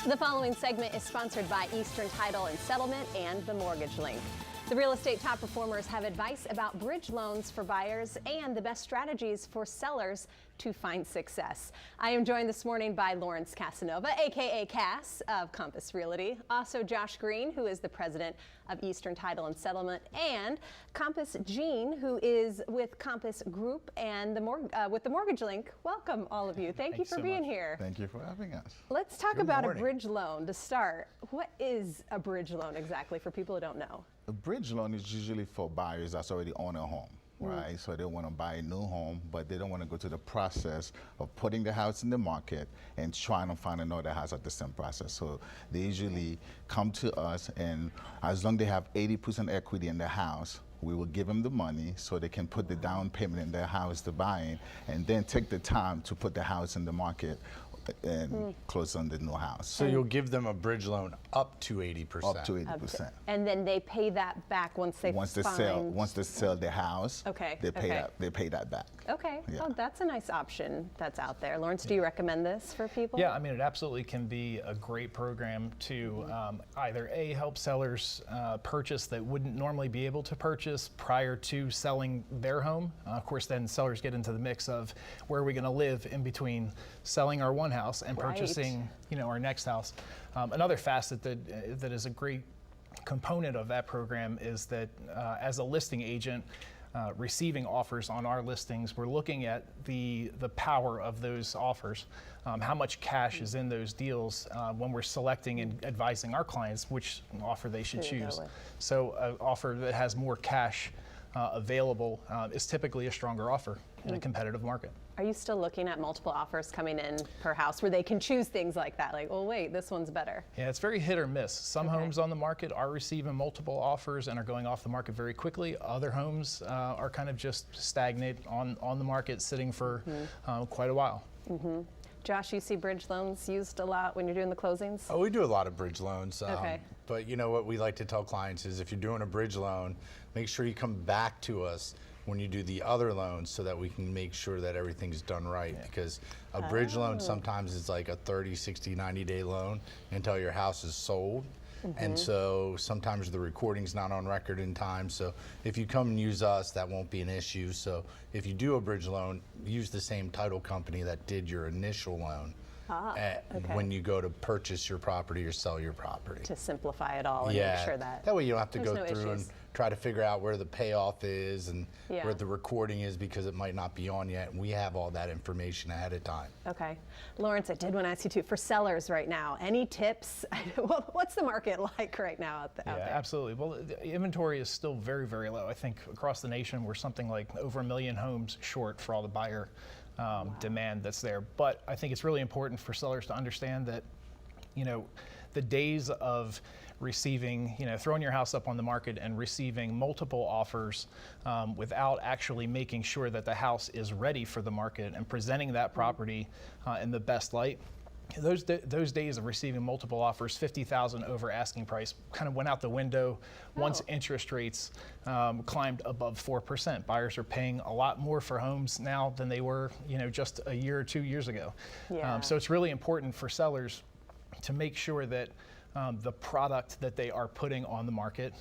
The following segment is sponsored by Eastern Title and Settlement and the Mortgage Link. The real estate top performers have advice about bridge loans for buyers and the best strategies for sellers to find success. I am joined this morning by Lawrence Casanova, aka Cass of Compass Realty, also Josh Green, who is the president of Eastern Title and Settlement, and Compass Jean, who is with Compass Group and with the Mortgage Link. Welcome, all of you. Thank you for being here. Thank you for having us. Let's talk about a bridge loan to start. What is a bridge loan exactly for people who don't know? A bridge loan is usually for buyers that's already own a home, right? So they want to buy a new home, but they don't want to go through the process of putting the house in the market and trying to find another house at the same process. So they usually come to us, and as long as they have 80% equity in the house, we will give them the money so they can put the down payment in their house to buy it, and then take the time to put the house in the market and close on the new house. So you'll give them a bridge loan up to 80%. Up to 80%. And then they pay that back once they once they sell the house. Okay. They pay that back. Okay. Yeah. Oh, that's a nice option that's out there. Lawrence, do you recommend this for people? Yeah, I mean, it absolutely can be a great program to either A, help sellers purchase that wouldn't normally be able to purchase prior to selling their home. Of course, then sellers get into the mix of where are we going to live in between selling our one house and purchasing, our next house. Another facet that is a great component of that program is that as a listing agent, receiving offers on our listings, we're looking at the power of those offers, how much cash is in those deals when we're selecting and advising our clients which offer they should choose. So an offer that has more cash available is typically a stronger offer in a competitive market. Are you still looking at multiple offers coming in per house where they can choose things like that? Like, oh wait, this one's better. Yeah, it's very hit or miss. Some homes on the market are receiving multiple offers and are going off the market very quickly. Other homes are kind of just stagnant on the market, sitting for quite a while. Josh, you see bridge loans used a lot when you're doing the closings? Oh, we do a lot of bridge loans. Okay. But you know what we like to tell clients is if you're doing a bridge loan, make sure you come back to us when you do the other loans so that we can make sure that everything's done right. Because a bridge loan sometimes is like a 30, 60, 90-day loan until your house is sold. And so sometimes the recording's not on record in time. So if you come and use us, that won't be an issue. So if you do a bridge loan, use the same title company that did your initial loan when you go to purchase your property or sell your property. To simplify it all and make sure that. That way you don't have to go no through issues. and try to figure out where the payoff is and Yeah. where the recording is because it might not be on yet. And we have all that information ahead of time. Okay. Lawrence, I did want to ask you too, for sellers right now, any tips? What's the market like right now out there? Absolutely. Well, the inventory is still very, very low. I think across the nation, we're something like over 1 million homes short for all the buyer demand that's there. But I think it's really important for sellers to understand that, the days of receiving, throwing your house up on the market and receiving multiple offers without actually making sure that the house is ready for the market and presenting that property in the best light. Those days of receiving multiple offers, 50,000 over asking price, kind of went out the window once interest rates climbed above 4%. Buyers are paying a lot more for homes now than they were, just a year or 2 years ago. So it's really important for sellers to make sure that the product that they are putting on the market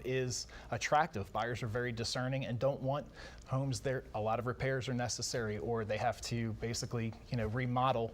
is attractive. Buyers are very discerning and don't want homes there. A lot of repairs are necessary, or they have to basically, remodel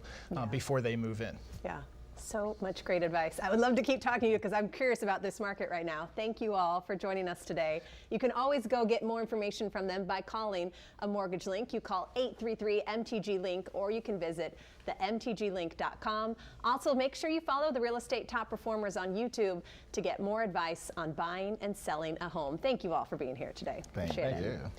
before they move in. Yeah. So much great advice. I would love to keep talking to you because I'm curious about this market right now. Thank you all for joining us today. You can always go get more information from them by calling a Mortgage Link. You call 833-MTG-LINK, or you can visit themtglink.com. Also, make sure you follow the Real Estate Top Performers on YouTube to get more advice on buying and selling a home. Thank you all for being here today. Thank Appreciate it. you.